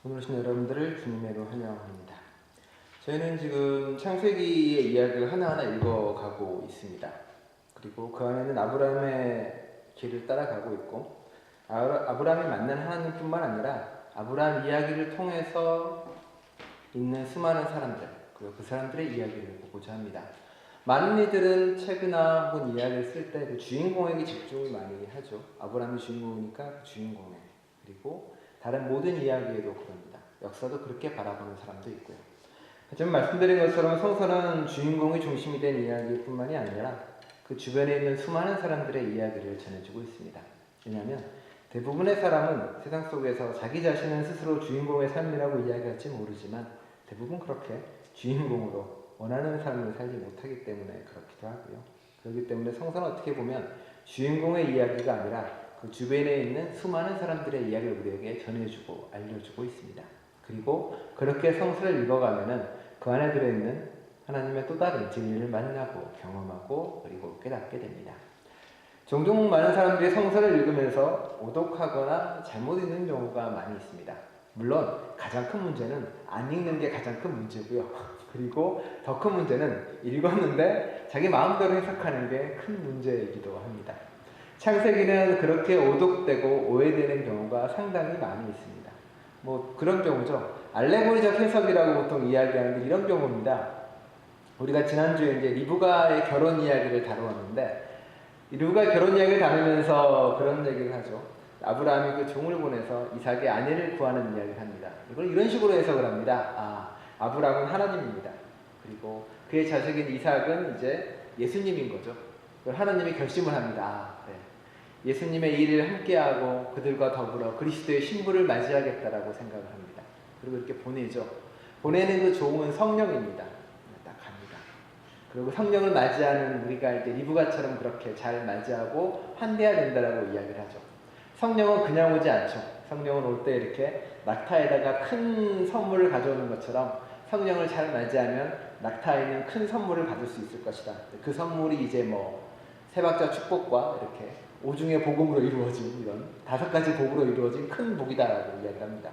오늘 오신 여러분들을 주님의로 환영합니다. 저희는 지금 창세기의 이야기를 하나하나 읽어가고 있습니다. 그리고 그 안에는 아브라함의 길을 따라가고 있고 아브라함이 만난 하나님뿐만 아니라 아브라함 이야기를 통해서 있는 수많은 사람들, 그리고 그 사람들의 이야기를 보고자 합니다. 많은 이들은 책이나 혹은 이야기를 쓸 때 그 주인공에게 집중을 많이 하죠. 아브라함이 주인공이니까 그 주인공에, 그리고 다른 모든 이야기에도 그럽니다. 역사도 그렇게 바라보는 사람도 있고요. 하지만 말씀드린 것처럼 성서는 주인공이 중심이 된 이야기뿐만이 아니라 그 주변에 있는 수많은 사람들의 이야기를 전해주고 있습니다. 왜냐하면 대부분의 사람은 세상 속에서 자기 자신은 스스로 주인공의 삶이라고 이야기할지 모르지만 대부분 그렇게 주인공으로 원하는 삶을 살지 못하기 때문에 그렇기도 하고요. 그렇기 때문에 성서는 어떻게 보면 주인공의 이야기가 아니라 그 주변에 있는 수많은 사람들의 이야기를 우리에게 전해주고 알려주고 있습니다. 그리고 그렇게 성서를 읽어가면은 그 안에 들어있는 하나님의 또 다른 진리를 만나고 경험하고 그리고 깨닫게 됩니다. 종종 많은 사람들이 성서를 읽으면서 오독하거나 잘못 읽는 경우가 많이 있습니다. 물론 가장 큰 문제는 안 읽는 게 가장 큰 문제고요. 그리고 더 큰 문제는 읽었는데 자기 마음대로 해석하는 게 큰 문제이기도 합니다. 창세기는 그렇게 오독되고 오해되는 경우가 상당히 많이 있습니다. 뭐 그런 경우죠. 알레고리적 해석이라고 보통 이야기하는데 이런 경우입니다. 우리가 지난주에 이제 리브가의 결혼 이야기를 다루었는데 리브가의 결혼 이야기를 다루면서 그런 얘기를 하죠. 아브라함이 그 종을 보내서 이삭의 아내를 구하는 이야기를 합니다. 이걸 이런 식으로 해석을 합니다. 아브라함은 하나님입니다. 그리고 그의 자식인 이삭은 이제 예수님인 거죠. 그걸 하나님이 결심을 합니다. 그래. 예수님의 일을 함께하고 그들과 더불어 그리스도의 신부를 맞이하겠다라고 생각을 합니다. 그리고 이렇게 보내죠. 보내는 그 종은 성령입니다. 딱 갑니다. 그리고 성령을 맞이하는 우리가 할 때 리브가처럼 그렇게 잘 맞이하고 환대해야 된다라고 이야기를 하죠. 성령은 그냥 오지 않죠. 성령은 올 때 이렇게 낙타에다가 큰 선물을 가져오는 것처럼 성령을 잘 맞이하면 낙타에는 큰 선물을 받을 수 있을 것이다. 그 선물이 이제 뭐 세박자 축복과 이렇게 오중의 복음으로 이루어진 이런 5가지 복으로 이루어진 큰 복이다라고 이야기합니다.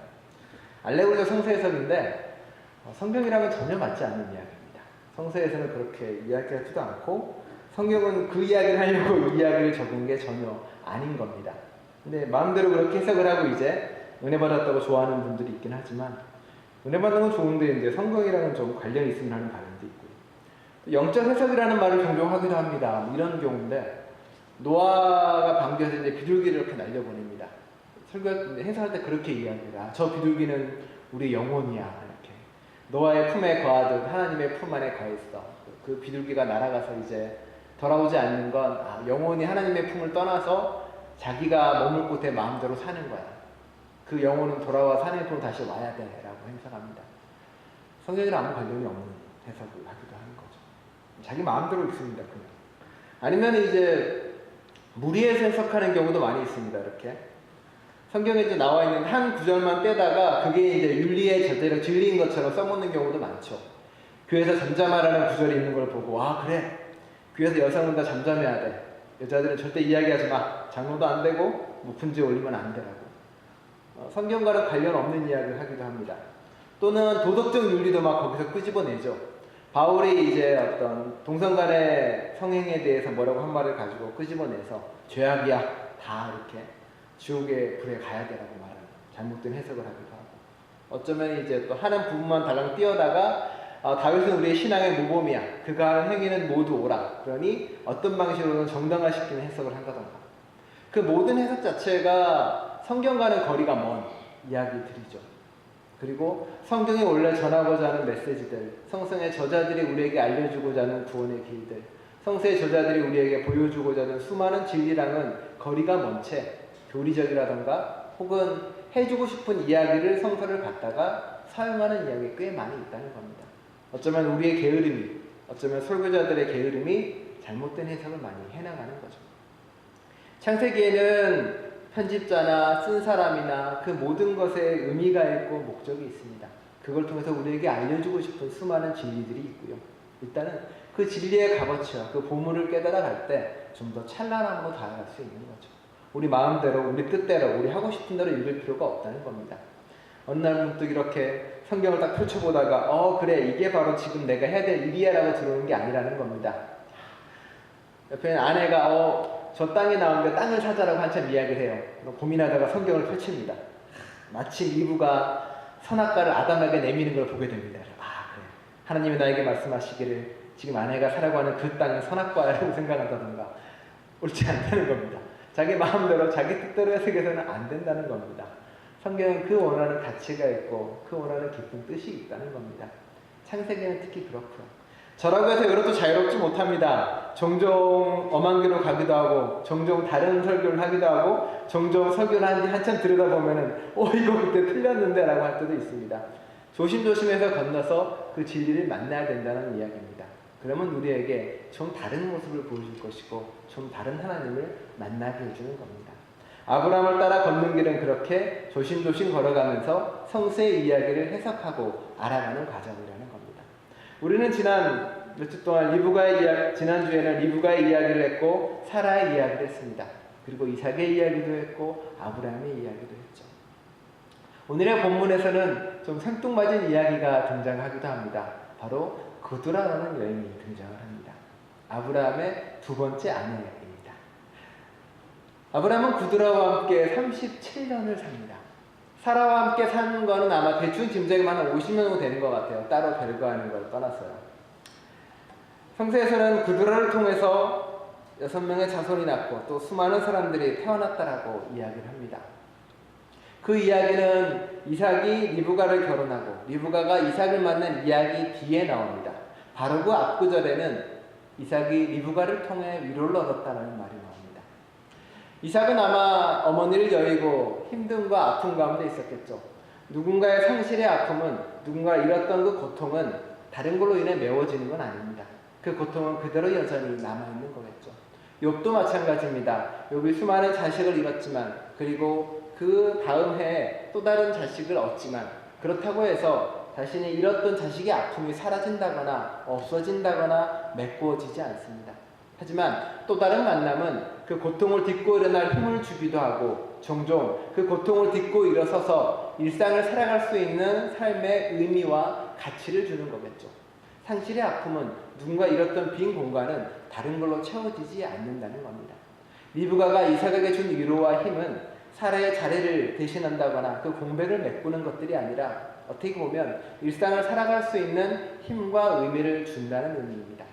알레고리적 성서 해석인데 성경이랑은 전혀 맞지 않는 이야기입니다. 성서에서는 그렇게 이야기하지도 않고 성경은 그 이야기를 하려고 이 이야기를 적은 게 전혀 아닌 겁니다. 근데 마음대로 그렇게 해석을 하고 이제 은혜 받았다고 좋아하는 분들이 있긴 하지만 은혜 받는 건 좋은데 이제 성경이랑은 좀 관련이 있으면 하는 바람도 있고요. 영적 해석이라는 말을 종종 하기도 합니다. 이런 경우인데 노아가 방주에서 이제 비둘기를 이렇게 날려보냅니다. 설교 해석할 때 그렇게 이야기해요. 저 비둘기는 우리 영혼이야. 이렇게 노아의 품에 거하듯 하나님의 품 안에 거했어. 그 비둘기가 날아가서 이제 돌아오지 않는 건 영혼이 하나님의 품을 떠나서 자기가 머물 곳에 마음대로 사는 거야. 그 영혼은 돌아와 하나님의 품으로 다시 와야 돼 라고 해석합니다. 성경이랑 아무 관련이 없는 해석을 하기도 하는 거죠. 자기 마음대로 읽습니다. 그냥. 아니면 이제 무리해서 해석하는 경우도 많이 있습니다. 이렇게 성경에 이제 나와 있는 한 구절만 떼다가 그게 이제 윤리의 저대로 진리인 것처럼 써먹는 경우도 많죠. 교회에서 잠잠하라는 구절이 있는 걸 보고 그래 교회에서 여성은 다 잠잠해야 돼. 여자들은 절대 이야기하지 마. 장로도 안 되고 무픈지 올리면 안 되라고. 성경과는 관련 없는 이야기를 하기도 합니다. 또는 도덕적 윤리도 막 거기서 끄집어내죠. 바울이 이제 어떤 동성 간의 성행에 대해서 뭐라고 한 말을 가지고 끄집어내서 죄악이야. 다 이렇게 지옥의 불에 가야 되라고 말하는 잘못된 해석을 하기도 하고 어쩌면 이제 또 하는 부분만 달랑 띄어다가 다윗은 우리의 신앙의 모범이야. 그가 하는 행위는 모두 옳아. 그러니 어떤 방식으로는 정당화시키는 해석을 한다던가 그 모든 해석 자체가 성경과는 거리가 먼 이야기들이죠. 그리고 성경이 원래 전하고자 하는 메시지들, 성서의 저자들이 우리에게 알려주고자 하는 구원의 길들, 성서의 저자들이 우리에게 보여주고자 하는 수많은 진리랑은 거리가 먼 채 교리적이라던가 혹은 해주고 싶은 이야기를 성서를 갖다가 사용하는 이야기 꽤 많이 있다는 겁니다. 어쩌면 우리의 게으름이, 어쩌면 설교자들의 게으름이 잘못된 해석을 많이 해나가는 거죠. 창세기에는 편집자나 쓴 사람이나 그 모든 것에 의미가 있고 목적이 있습니다. 그걸 통해서 우리에게 알려주고 싶은 수많은 진리들이 있고요. 일단은 그 진리의 값어치와 그 보물을 깨달아갈 때 좀 더 찬란함으로 다가갈 수 있는 거죠. 우리 마음대로, 우리 뜻대로, 우리 하고 싶은 대로 읽을 필요가 없다는 겁니다. 어느 날 문득 이렇게 성경을 딱 펼쳐보다가 그래 이게 바로 지금 내가 해야 될 일이야 라고 들어오는 게 아니라는 겁니다. 옆에 아내가 저 땅에 나오는데 땅을 사자라고 한참 이야기를 해요. 고민하다가 성경을 펼칩니다. 마침 이브가 선악과를 아담에게 내미는 걸 보게 됩니다. 그래. 하나님이 나에게 말씀하시기를 지금 아내가 사라고 하는 그 땅은 선악과라고 생각한다던가 옳지 않다는 겁니다. 자기 마음대로 자기 뜻대로 해석해서는 안 된다는 겁니다. 성경은 그 원하는 가치가 있고 그 원하는 깊은 뜻이 있다는 겁니다. 창세기는 특히 그렇고요. 저라고 해서 이것도 자유롭지 못합니다. 종종 엄한 길로 가기도 하고 종종 다른 설교를 하기도 하고 종종 설교를 한참 들여다보면은 이거 그때 틀렸는데 라고 할 때도 있습니다. 조심조심해서 건너서 그 진리를 만나야 된다는 이야기입니다. 그러면 우리에게 좀 다른 모습을 보여줄 것이고 좀 다른 하나님을 만나게 해주는 겁니다. 아브라함을 따라 걷는 길은 그렇게 조심조심 걸어가면서 성서의 이야기를 해석하고 알아가는 과정이라는 겁니다. 우리는 지난 몇 주 동안 지난주에는 리브가의 이야기를 했고 사라의 이야기를 했습니다. 그리고 이삭의 이야기도 했고 아브라함의 이야기도 했죠. 오늘의 본문에서는 좀 생뚱맞은 이야기가 등장하기도 합니다. 바로 구두라라는 여인이 등장을 합니다. 아브라함의 두 번째 아내입니다. 아브라함은 구두라와 함께 37년을 삽니다. 사라와 함께 사는 거는 아마 대충 짐작이면 한 50년 정도 되는 것 같아요. 따로 별거하는 걸 떠나서요. 성서에서는 구두라를 통해서 6명의 자손이 낳고 또 수많은 사람들이 태어났다라고 이야기를 합니다. 그 이야기는 이삭이 리브가를 결혼하고 리브가가 이삭을 만난 이야기 뒤에 나옵니다. 바로 그 앞구절에는 이삭이 리브가를 통해 위로를 얻었다는 말이 나옵니다. 이삭은 아마 어머니를 여의고 힘듦과 아픔 가운데 있었겠죠. 누군가의 상실의 아픔은 누군가 잃었던 그 고통은 다른 걸로 인해 메워지는 건 아닙니다. 그 고통은 그대로 여전히 남아있는 거겠죠. 욥도 마찬가지입니다. 욥이 수많은 자식을 잃었지만 그리고 그 다음 해에 또 다른 자식을 얻지만 그렇다고 해서 자신이 잃었던 자식의 아픔이 사라진다거나 없어진다거나 메꾸어지지 않습니다. 하지만 또 다른 만남은 그 고통을 딛고 일어날 힘을 주기도 하고 종종 그 고통을 딛고 일어서서 일상을 살아갈 수 있는 삶의 의미와 가치를 주는 거겠죠. 상실의 아픔은 누군가 잃었던 빈 공간은 다른 걸로 채워지지 않는다는 겁니다. 리브가가 이삭에게 준 위로와 힘은 사라의 자리를 대신한다거나 그 공백을 메꾸는 것들이 아니라 어떻게 보면 일상을 살아갈 수 있는 힘과 의미를 준다는 의미입니다.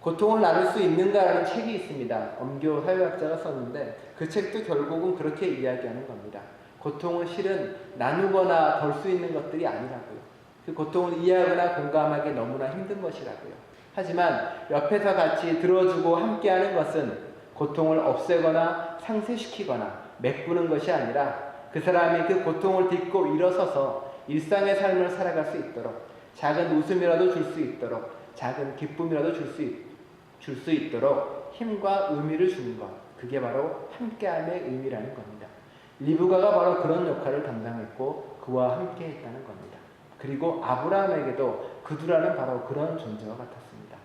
고통을 나눌 수 있는가라는 책이 있습니다. 엄교 사회학자가 썼는데 그 책도 결국은 그렇게 이야기하는 겁니다. 고통은 실은 나누거나 덜 수 있는 것들이 아니라고요. 그 고통을 이해하거나 공감하기 너무나 힘든 것이라고요. 하지만 옆에서 같이 들어주고 함께하는 것은 고통을 없애거나 상쇄시키거나 메꾸는 것이 아니라 그 사람이 그 고통을 딛고 일어서서 일상의 삶을 살아갈 수 있도록 작은 웃음이라도 줄 수 있도록 작은 기쁨이라도 줄 수 있도록 힘과 의미를 주는 것, 그게 바로 함께함의 의미라는 겁니다. 리브가가 바로 그런 역할을 담당했고 그와 함께했다는 겁니다. 그리고 아브라함에게도 구두라는 바로 그런 존재와 같았습니다.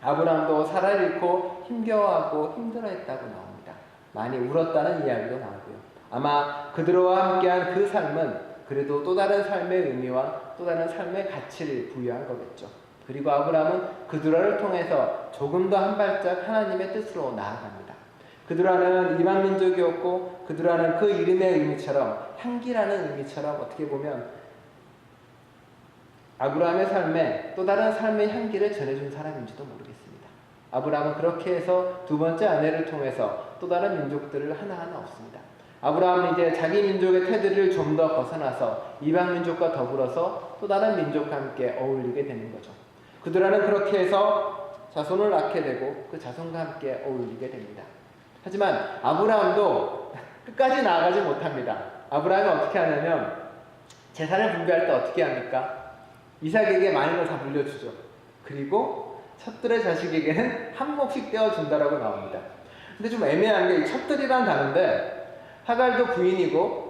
아브라함도 사라를 잃고 힘겨워하고 힘들어했다고 나옵니다. 많이 울었다는 이야기도 나오고요. 아마 그들과 함께한 그 삶은 그래도 또 다른 삶의 의미와 또 다른 삶의 가치를 부여한 거겠죠. 그리고 아브라함은 그두라를 통해서 조금 더 한 발짝 하나님의 뜻으로 나아갑니다. 그두라는 이방 민족이었고 그두라는 그 이름의 의미처럼 향기라는 의미처럼 어떻게 보면 아브라함의 삶에 또 다른 삶의 향기를 전해준 사람인지도 모르겠습니다. 아브라함은 그렇게 해서 두 번째 아내를 통해서 또 다른 민족들을 하나하나 얻습니다. 아브라함은 이제 자기 민족의 테두리를 좀 더 벗어나서 이방 민족과 더불어서 또 다른 민족과 함께 어울리게 되는 거죠. 그들은 그렇게 해서 자손을 낳게 되고 그 자손과 함께 어울리게 됩니다. 하지만 아브라함도 끝까지 나아가지 못합니다. 아브라함이 어떻게 하냐면 재산을 분배할 때 어떻게 합니까? 이삭에게 많은 걸 다 물려주죠. 그리고 첩들의 자식에게는 한 몫씩 떼어준다라고 나옵니다. 근데 좀 애매한 게 이 첩들이라는 단어인데 하갈도 부인이고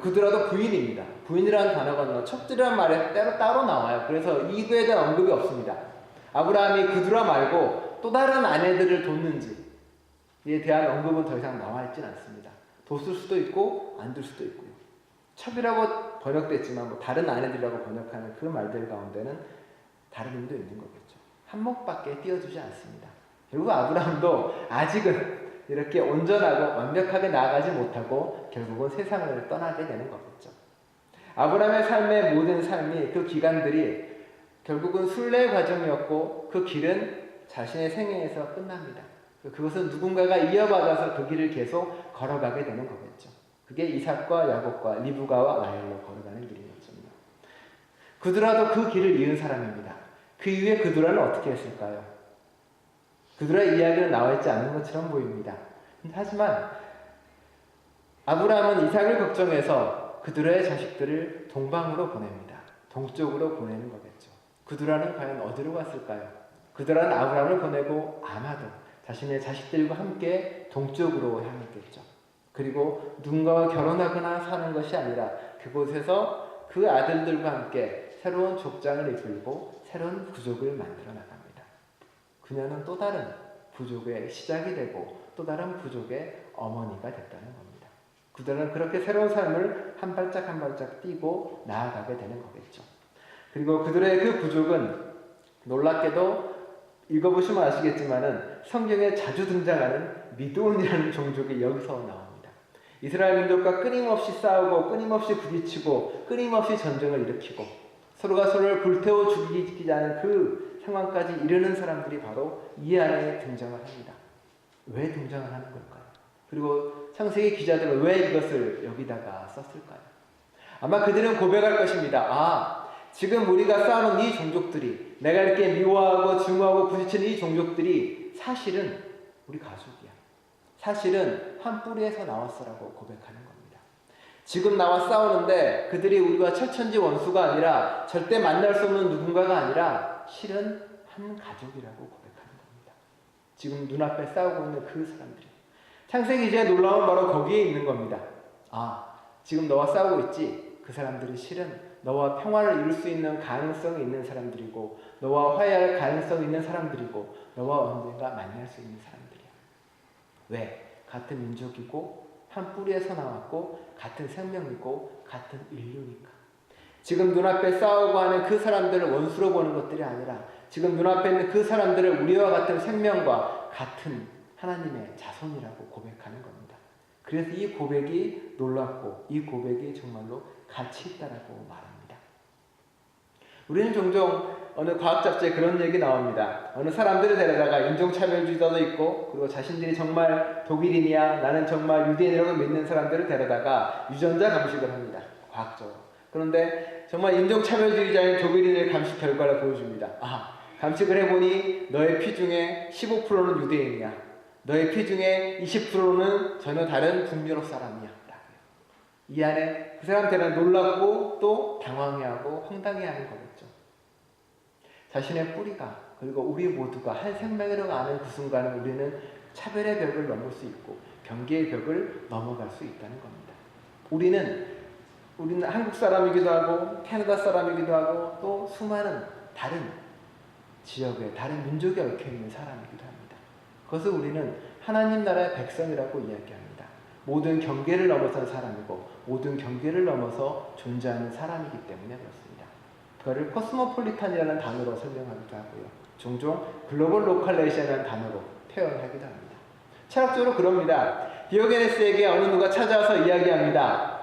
그두라도 부인입니다. 부인이라는 단어가 첩들이라는 말에 따로 나와요. 그래서 이거에 대한 언급이 없습니다. 아브라함이 그두라 말고 또 다른 아내들을 뒀는지에 대한 언급은 더 이상 나와 있진 않습니다. 뒀을 수도 있고 안 둘 수도 있고요. 첩이라고 번역됐지만 뭐 다른 아내들이라고 번역하는 그 말들 가운데는 다른 의미도 있는 거겠죠. 한몫밖에 띄워주지 않습니다. 결국 아브라함도 아직은 이렇게 온전하고 완벽하게 나아가지 못하고 결국은 세상을 떠나게 되는 거겠죠. 아브라함의 삶의 모든 삶이 그 기간들이 결국은 순례의 과정이었고 그 길은 자신의 생애에서 끝납니다. 그것은 누군가가 이어받아서 그 길을 계속 걸어가게 되는 거겠죠. 그게 이삭과 야곱과 리브가와 라헬로 걸어가는 길이었죠. 그드라도 그 길을 이은 사람입니다. 그 이후에 그드라는 어떻게 했을까요? 그드라의 이야기는 나와 있지 않는 것처럼 보입니다. 하지만 아브라함은 이삭을 걱정해서 그드라의 자식들을 동방으로 보냅니다. 동쪽으로 보내는 거겠죠. 그드라는 과연 어디로 갔을까요? 그드라는 아브라함을 보내고 아마도 자신의 자식들과 함께 동쪽으로 향했겠죠. 그리고 누군가와 결혼하거나 사는 것이 아니라 그곳에서 그 아들들과 함께 새로운 족장을 이끌고 새로운 부족을 만들어 나갑니다. 그녀는 또 다른 부족의 시작이 되고 또 다른 부족의 어머니가 됐다는 겁니다. 그들은 그렇게 새로운 삶을 한 발짝 한 발짝 뛰고 나아가게 되는 거겠죠. 그리고 그들의 그 부족은 놀랍게도 읽어보시면 아시겠지만은 성경에 자주 등장하는 미드온이라는 종족이 여기서 나옵니다. 이스라엘 민족과 끊임없이 싸우고 끊임없이 부딪히고 끊임없이 전쟁을 일으키고 서로가 서로를 불태워 죽이자는 그 상황까지 이르는 사람들이 바로 이 안에 등장을 합니다. 왜 등장을 하는 걸까요? 그리고 창세기 기자들은 왜 이것을 여기다가 썼을까요? 아마 그들은 고백할 것입니다. 지금 우리가 싸우는 이 종족들이, 내가 이렇게 미워하고 증오하고 부딪히는 이 종족들이 사실은 우리 가족이야. 사실은 한 뿌리에서 나왔어라고 고백하는 겁니다. 지금 나와 싸우는데 그들이 우리와 철천지 원수가 아니라 절대 만날 수 없는 누군가가 아니라 실은 한 가족이라고 고백하는 겁니다. 지금 눈앞에 싸우고 있는 그 사람들이. 창세기 기자의 놀라움은 바로 거기에 있는 겁니다. 지금 너와 싸우고 있지? 그 사람들이 실은 너와 평화를 이룰 수 있는 가능성이 있는 사람들이고 너와 화해할 가능성이 있는 사람들이고 너와 언젠가 만날 수 있는 사람들이야. 왜? 같은 민족이고 한 뿌리에서 나왔고 같은 생명이고 같은 인류니까. 지금 눈앞에 싸우고 하는 그 사람들을 원수로 보는 것들이 아니라 지금 눈앞에 있는 그 사람들을 우리와 같은 생명과 같은 하나님의 자손이라고 고백하는 겁니다. 그래서 이 고백이 놀랍고 이 고백이 정말로 가치 있다라고 말합니다. 우리는 종종 어느 과학 잡지에 그런 얘기 나옵니다. 어느 사람들을 데려다가 인종차별주의자도 있고 그리고 자신들이 정말 독일인이야 나는 정말 유대인이라고 믿는 사람들을 데려다가 유전자 감식을 합니다. 과학적으로. 그런데 정말 인종차별주의자인 독일인의 감식 결과를 보여줍니다. 감식을 해보니 너의 피 중에 15%는 유대인이야. 너의 피 중에 20%는 전혀 다른 북유럽 사람이야. 이 안에 그 사람들은 놀랍고 또 당황해하고 황당해하는 거겠죠. 자신의 뿌리가 그리고 우리 모두가 한 생명이라고 아는 그 순간은 우리는 차별의 벽을 넘을 수 있고 경계의 벽을 넘어갈 수 있다는 겁니다. 우리는 한국 사람이기도 하고 캐나다 사람이기도 하고 또 수많은 다른 지역에 다른 민족에 얽혀있는 사람이기도 합니다. 그것을 우리는 하나님 나라의 백성이라고 이야기합니다. 모든 경계를 넘어선 사람이고 모든 경계를 넘어서 존재하는 사람이기 때문에 그렇습니다. 그거를 코스모폴리탄이라는 단어로 설명하기도 하고요. 종종 글로벌 로컬레이션이라는 단어로 표현하기도 합니다. 철학적으로 그럽니다. 디오게네스에게 어느 누가 찾아와서 이야기합니다.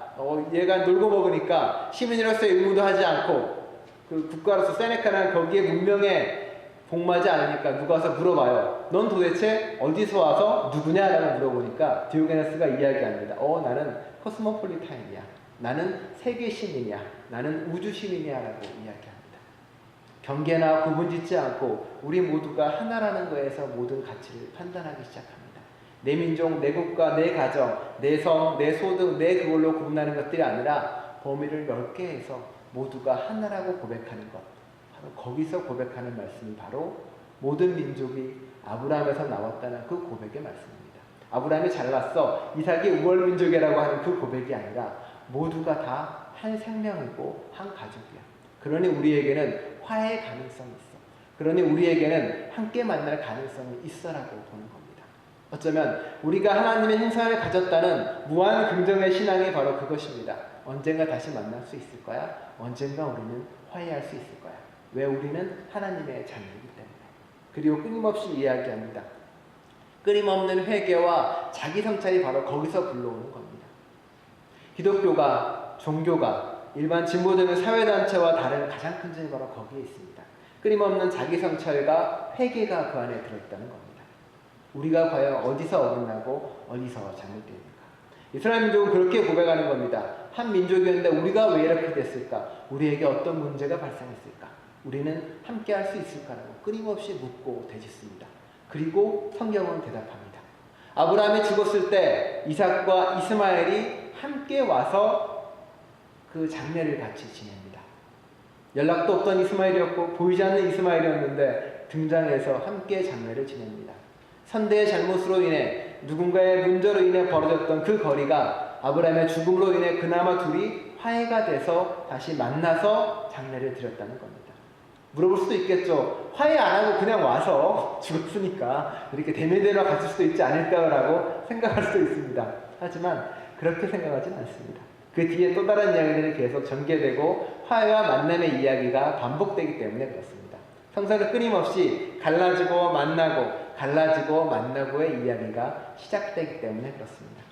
얘가 놀고 먹으니까 시민으로서의 의무도 하지 않고 그 국가로서 세네카는 거기에 문명에 복마지 않으니까 누가 와서 물어봐요. 넌 도대체 어디서 와서 누구냐라고 물어보니까 디오게네스가 이야기합니다. 나는 코스모폴리탄이야. 나는 세계 시민이야. 나는 우주 시민이야라고 이야기합니다. 경계나 구분짓지 않고 우리 모두가 하나라는 거에서 모든 가치를 판단하기 시작합니다. 내 민족, 내 국가, 내 가정, 내 성, 내 소득, 내 그걸로 구분하는 것들이 아니라 범위를 넓게 해서 모두가 하나라고 고백하는 것. 거기서 고백하는 말씀이 바로 모든 민족이 아브라함에서 나왔다는 그 고백의 말씀입니다. 아브라함이 잘났어. 이삭이 우월민족이라고 하는 그 고백이 아니라 모두가 다 한 생명이고 한 가족이야. 그러니 우리에게는 화해의 가능성이 있어. 그러니 우리에게는 함께 만날 가능성이 있어라고 보는 겁니다. 어쩌면 우리가 하나님의 형상을 가졌다는 무한 긍정의 신앙이 바로 그것입니다. 언젠가 다시 만날 수 있을 거야. 언젠가 우리는 화해할 수 있을 거야. 왜? 우리는 하나님의 자녀이기 때문에. 그리고 끊임없이 이야기합니다. 끊임없는 회개와 자기 성찰이 바로 거기서 불러오는 겁니다. 기독교가, 종교가, 일반 진보적인 사회단체와 다른 가장 큰 점이 바로 거기에 있습니다. 끊임없는 자기 성찰과 회개가 그 안에 들어있다는 겁니다. 우리가 과연 어디서 어긋나고 어디서 잘못되는가. 이스라엘 민족은 그렇게 고백하는 겁니다. 한 민족이었는데 우리가 왜 이렇게 됐을까? 우리에게 어떤 문제가 발생했을까? 우리는 함께 할 수 있을까라고 끊임없이 묻고 되짚습니다. 그리고 성경은 대답합니다. 아브라함이 죽었을 때 이삭과 이스마엘이 함께 와서 그 장례를 같이 지냅니다. 연락도 없던 이스마엘이었고 보이지 않는 이스마엘이었는데 등장해서 함께 장례를 지냅니다. 선대의 잘못으로 인해 누군가의 문제로 인해 벌어졌던 그 거리가 아브라함의 죽음으로 인해 그나마 둘이 화해가 돼서 다시 만나서 장례를 드렸다는 겁니다. 물어볼 수도 있겠죠. 화해 안 하고 그냥 와서 죽었으니까 이렇게 대면대면 갔을 수도 있지 않을까라고 생각할 수도 있습니다. 하지만 그렇게 생각하진 않습니다. 그 뒤에 또 다른 이야기들이 계속 전개되고 화해와 만남의 이야기가 반복되기 때문에 그렇습니다. 성서는 끊임없이 갈라지고 만나고 갈라지고 만나고의 이야기가 시작되기 때문에 그렇습니다.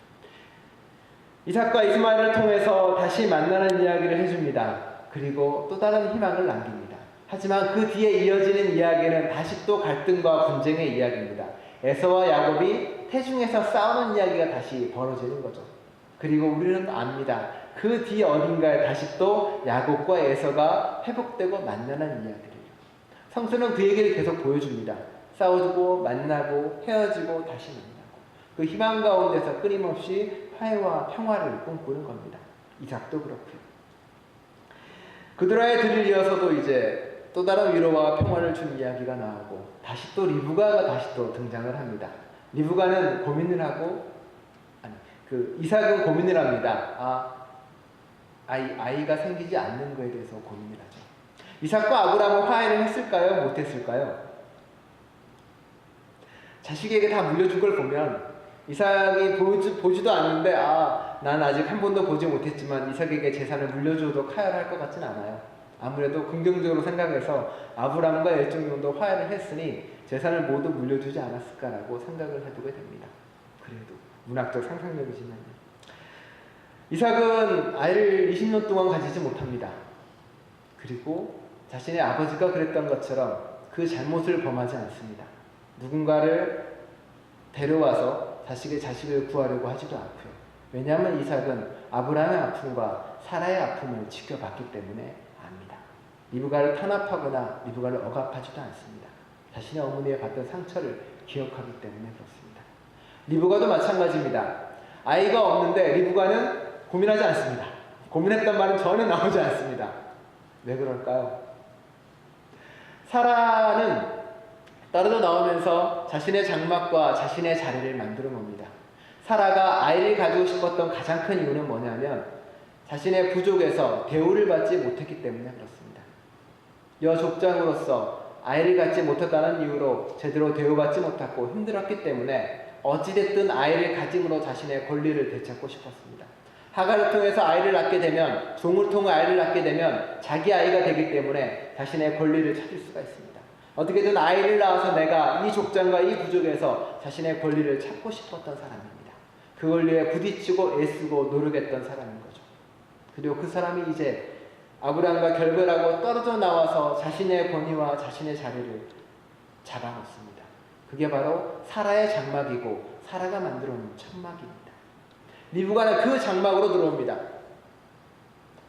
이삭과 이스마엘을 통해서 다시 만나는 이야기를 해줍니다. 그리고 또 다른 희망을 남깁니다. 하지만 그 뒤에 이어지는 이야기는 다시 또 갈등과 분쟁의 이야기입니다. 에서와 야곱이 태중에서 싸우는 이야기가 다시 벌어지는 거죠. 그리고 우리는 압니다. 그 뒤 어딘가에 다시 또 야곱과 에서가 회복되고 만나는 이야기를. 성서는 그 얘기를 계속 보여줍니다. 싸우고 만나고 헤어지고 다시 만나고 그 희망 가운데서 끊임없이 화해와 평화를 꿈꾸는 겁니다. 이삭도 그렇고요. 그드라의 들을 이어서도 이제 또 다른 위로와 평화를 준 이야기가 나오고 다시 또 리브가가 다시 또 등장을 합니다. 리브가는 고민을 하고 이삭은 고민을 합니다. 아이가 생기지 않는 것에 대해서 고민을 하죠. 이삭과 아브라함은 화해를 했을까요? 못했을까요? 자식에게 다 물려준 걸 보면 이삭이 보지도 않는데 난 아직 한 번도 보지 못했지만 이삭에게 재산을 물려줘도 카열할 것 같진 않아요. 아무래도 긍정적으로 생각해서 아브라함과 일정 정도 화해를 했으니 재산을 모두 물려주지 않았을까라고 생각을 해두게 됩니다. 그래도 문학적 상상력이지만요. 이삭은 아이를 20년 동안 가지지 못합니다. 그리고 자신의 아버지가 그랬던 것처럼 그 잘못을 범하지 않습니다. 누군가를 데려와서 자식을 구하려고 하지도 않고요. 왜냐하면 이삭은 아브라함의 아픔과 사라의 아픔을 지켜봤기 때문에 압니다. 리브가를 탄압하거나 리브가를 억압하지도 않습니다. 자신의 어머니에 받던 상처를 기억하기 때문에 그렇습니다. 리브가도 마찬가지입니다. 아이가 없는데 리브가는 고민하지 않습니다. 고민했단 말은 전혀 나오지 않습니다. 왜 그럴까요? 사라는 떨어져 나오면서 자신의 장막과 자신의 자리를 만들어 놉니다. 사라가 아이를 가지고 싶었던 가장 큰 이유는 뭐냐면 자신의 부족에서 대우를 받지 못했기 때문에 그렇습니다. 여족장으로서 아이를 갖지 못했다는 이유로 제대로 대우받지 못하고 힘들었기 때문에 어찌됐든 아이를 가짐으로 자신의 권리를 되찾고 싶었습니다. 하갈을 통해서 아이를 낳게 되면, 종을 통해 아이를 낳게 되면 자기 아이가 되기 때문에 자신의 권리를 찾을 수가 있습니다. 어떻게든 아이를 낳아서 내가 이 족장과 이 부족에서 자신의 권리를 찾고 싶었던 사람입니다. 그 권리에 부딪히고 애쓰고 노력했던 사람인 거죠. 그리고 그 사람이 이제 아브라함과 결별하고 떨어져 나와서 자신의 권위와 자신의 자리를 잡아놓습니다. 그게 바로 사라의 장막이고 사라가 만들어 놓은 천막입니다. 리브가는 그 장막으로 들어옵니다.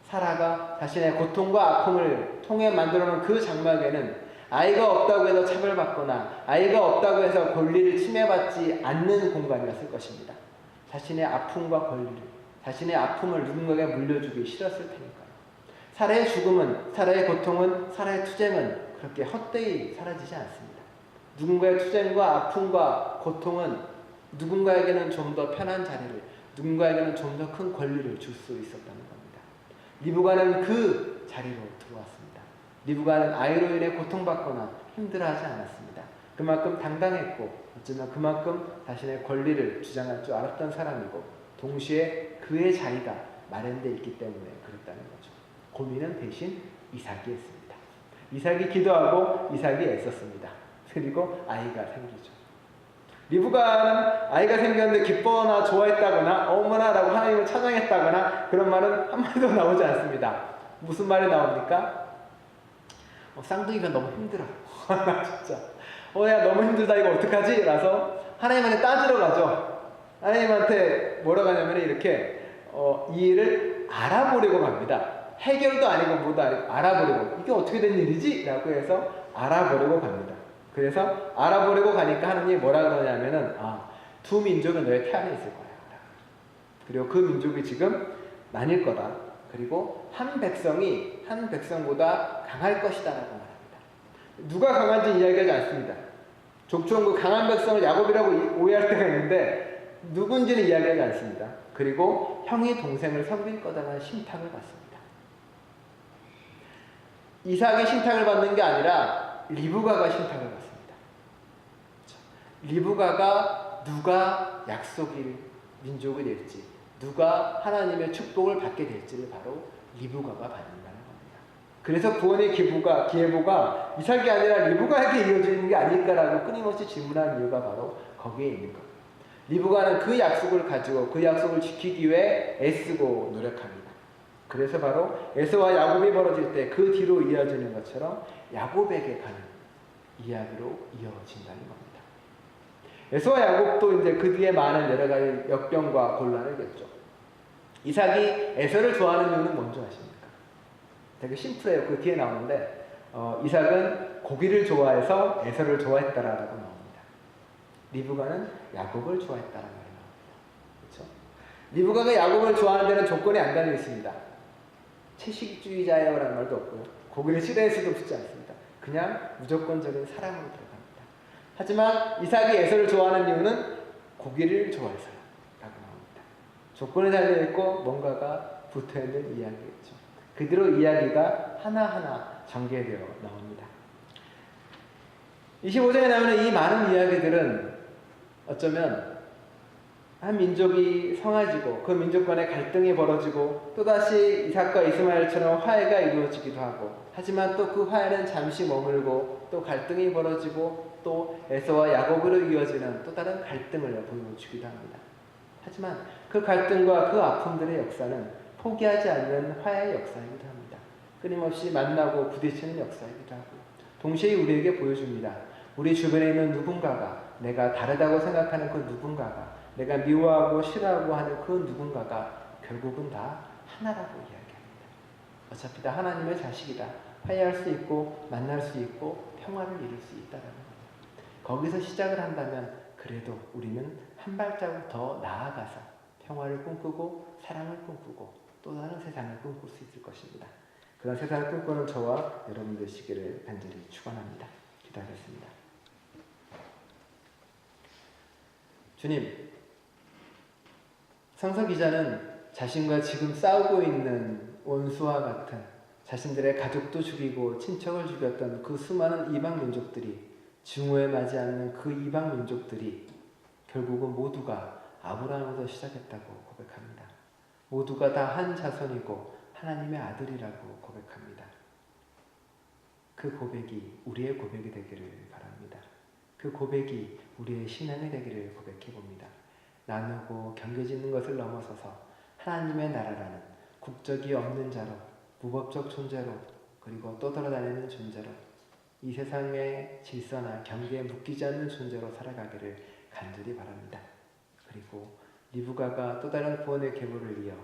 사라가 자신의 고통과 아픔을 통해 만들어 놓은 그 장막에는 아이가 없다고 해서 차별받거나 아이가 없다고 해서 권리를 침해받지 않는 공간이었을 것입니다. 자신의 아픔과 권리를, 자신의 아픔을 누군가에게 물려주기 싫었을 테니까요. 사라의 죽음은, 사라의 고통은, 사라의 투쟁은 그렇게 헛되이 사라지지 않습니다. 누군가의 투쟁과 아픔과 고통은 누군가에게는 좀 더 편한 자리를, 누군가에게는 좀 더 큰 권리를 줄 수 있었다는 겁니다. 리브가는 그 자리로 들어왔습니다. 리브가는 아이로 인해 고통받거나 힘들어하지 않았습니다. 그만큼 당당했고 어쩌면 그만큼 자신의 권리를 주장할 줄 알았던 사람이고 동시에 그의 자리가 마련되어 있기 때문에 그랬다는 거죠. 고민은 대신 이삭이 했습니다. 이삭이 기도하고 이삭이 애썼습니다. 그리고 아이가 생기죠. 리브가는 아이가 생겼는데 기뻐하거나 좋아했다거나 어머나라고 하나님을 찬양했다거나 그런 말은 한마디도 나오지 않습니다. 무슨 말이 나옵니까? 쌍둥이가 너무 힘들어. 진짜. 야 너무 힘들다 이거 어떡하지? 라서 하나님한테 따지러 가죠. 하나님한테 뭐라고 하냐면 이렇게 이 일을 알아보려고 합니다. 해결도 아니고 뭐도 아니고 알아보려고. 이게 어떻게 된 일이지? 라고 해서 알아보려고 갑니다. 그래서 알아보려고 가니까 하나님이 뭐라 그러냐면은 두 민족은 너의 태안에 있을 거야. 그리고 그 민족이 지금 나뉠 거다. 그리고 한 백성이 한 백성보다 강할 것이다 라고 말합니다. 누가 강한지 이야기하지 않습니다. 족처럼 그 강한 백성을 야곱이라고 오해할 때가 있는데 누군지는 이야기하지 않습니다. 그리고 형이 동생을 섬길 거다라는 신탁을 받습니다. 이삭이 신탁을 받는 게 아니라 리브가가 신탁을 받습니다. 리브가가 누가 약속일 민족이 될지, 누가 하나님의 축복을 받게 될지를 바로 리브가가 받는다는 겁니다. 그래서 구원의 기회보가 이삭이 아니라 리브가에게 이어지는 게 아닐까라고 끊임없이 질문하는 이유가 바로 거기에 있는 겁니다. 리브가는 그 약속을 가지고 그 약속을 지키기 위해 애쓰고 노력합니다. 그래서 바로 에서와 야곱이 벌어질 때 그 뒤로 이어지는 것처럼 야곱에게 가는 이야기로 이어진다는 겁니다. 에서와 야곱도 이제 그 뒤에 많은 여러 가지 역병과 곤란을 겪죠. 이삭이 에서를 좋아하는 이유는 뭔지 아십니까? 되게 심플해요. 그 뒤에 나오는데 이삭은 고기를 좋아해서 에서를 좋아했다라고 나옵니다. 리브가는 야곱을 좋아했다라는 말이 나옵니다. 그렇죠? 리브가가 야곱을 좋아하는 데는 조건이 안 달려 있습니다. 채식주의자예요라는 말도 없고요. 고기를 싫어해서도 붙지 않습니다. 그냥 무조건적인 사랑으로 들어갑니다. 하지만 이삭이 에서를 좋아하는 이유는 고기를 좋아해서요 라고 나옵니다. 조건이 달려있고 뭔가가 붙어있는 이야기겠죠. 그대로 이야기가 하나하나 전개되어 나옵니다. 25장에 나오는 이 많은 이야기들은 어쩌면 한 민족이 성해지고 그 민족 간의 갈등이 벌어지고 또다시 이삭과 이스마엘처럼 화해가 이루어지기도 하고, 하지만 또 그 화해는 잠시 머물고 또 갈등이 벌어지고 또 에서와 야곱으로 이어지는 또 다른 갈등을 보여주기도 합니다. 하지만 그 갈등과 그 아픔들의 역사는 포기하지 않는 화해의 역사이기도 합니다. 끊임없이 만나고 부딪히는 역사이기도 하고, 동시에 우리에게 보여줍니다. 우리 주변에 있는 누군가가, 내가 다르다고 생각하는 그 누군가가, 내가 미워하고 싫어하고 하는 그 누군가가 결국은 다 하나라고 이야기합니다. 어차피 다 하나님의 자식이다. 화해할 수 있고 만날 수 있고 평화를 이룰 수 있다는 겁니다. 거기서 시작을 한다면 그래도 우리는 한 발자국 더 나아가서 평화를 꿈꾸고 사랑을 꿈꾸고 또 다른 세상을 꿈꿀 수 있을 것입니다. 그런 세상을 꿈꾸는 저와 여러분 되시기를 간절히 축원합니다. 기도하겠습니다. 주님, 성서 기자는 자신과 지금 싸우고 있는 원수와 같은, 자신들의 가족도 죽이고 친척을 죽였던 그 수많은 이방 민족들이, 증오에 맞지 않는 그 이방 민족들이 결국은 모두가 아브라함으로 시작했다고 고백합니다. 모두가 다 한 자손이고 하나님의 아들이라고 고백합니다. 그 고백이 우리의 고백이 되기를 바랍니다. 그 고백이 우리의 신앙이 되기를 고백해봅니다. 나누고 경계짓는 것을 넘어서서 하나님의 나라라는 국적이 없는 자로, 무법적 존재로, 그리고 떠돌아다니는 존재로, 이 세상의 질서나 경계에 묶이지 않는 존재로 살아가기를 간절히 바랍니다. 그리고 리브가가 또 다른 구원의 계보를 이어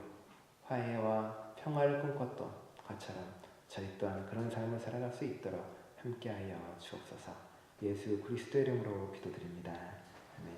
화해와 평화를 꿈꿨던 것처럼 저희 또한 그런 삶을 살아갈 수 있도록 함께하여 주옵소서. 예수 그리스도의 이름으로 기도드립니다. 아멘.